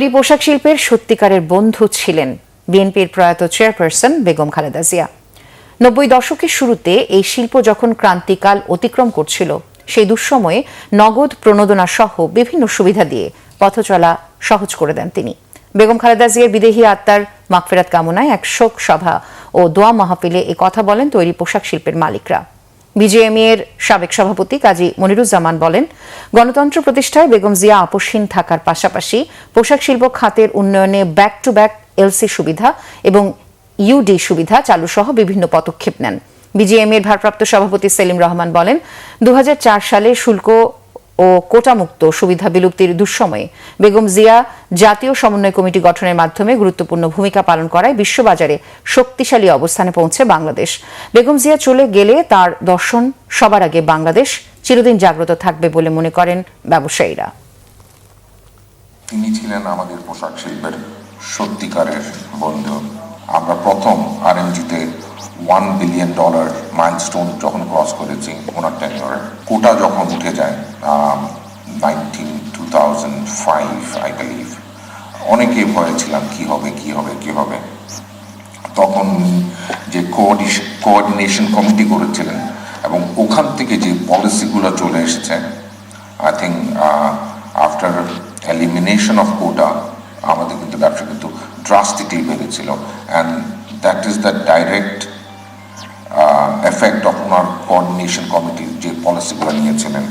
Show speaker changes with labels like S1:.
S1: তৈরি পোশাক শিল্পের সত্যিকারের বন্ধু ছিলেন বিএনপির প্রয়াত চেয়ারপারসন বেগম খালেদা জিয়া। ৯০ দশকের শুরুতে এই শিল্প যখন ক্রান্তিকাল অতিক্রম করছিল, সেই দুঃসময়ে নগদ প্রণোদনা সহ বিভিন্ন সুবিধা দিয়ে পথ চলা সহজ করে দেন তিনি। বেগম খালেদা জিয়ার বিদেহী আত্মার মাগফিরাত কামনায় এক শোক সভা ও দোয়া মাহফিলে এ কথা বলেন তৈরি পোশাক শিল্পের মালিকরা। বিজেএমই এর সাবেক সভাপতি কাজী মনিরুজ্জামান বলেন, গণতন্ত্র প্রতিষ্ঠায় বেগম জিয়া আপোষহীন থাকার পাশাপাশি পোশাক শিল্প খাতের উন্নয়নে ব্যাক টু ব্যাক এলসি সুবিধা এবং ইউডি সুবিধা চালু সহ বিভিন্ন পদক্ষেপ নেন। বিজেএমই এর ভারপ্রাপ্ত সভাপতি সেলিম রহমান বলেন, ২০০৪ সালে শুল্ক ও কোটামুক্ত সুবিধা বিলুপ্তির দুঃসময়ে বেগম জিয়া জাতীয় সমন্বয় কমিটি গঠনের মাধ্যমে গুরুত্বপূর্ণ ভূমিকা পালন করায় বিশ্ববাজারে শক্তিশালী অবস্থানে পৌঁছে বাংলাদেশ। বেগম জিয়া চলে গেলে তার দর্শন সবার আগে বাংলাদেশ চিরদিন জাগ্রত থাকবে বলে মনে করেন ব্যবসায়ীরা।
S2: তিনি ছিলেন আমাদের পোশাক শিল্পের সত্যিকারের বন্ধু। আমরা প্রথম আরএমজিতে $1 বিলিয়ন মাইলস্টোন যখন ক্রস করেছি ওনার টেনিওরে, কোটা যখন উঠে যায় 2005 আই বিলিভ, অনেকে ভয়ে ছিলাম কি হবে। তখন যে কোঅর্ডিনেশন কমিটি করেছিলেন এবং ওখান থেকে যে পলিসিগুলো চলে এসেছে, I think after elimination of quota আমাদের কিন্তু ব্যবসা কিন্তু ড্রাস্টিকলি বেড়েছিল। And that is the direct effect of ওনার কোঅর্ডিনেশন কমিটির যে পলিসিগুলো নিয়েছিলেন।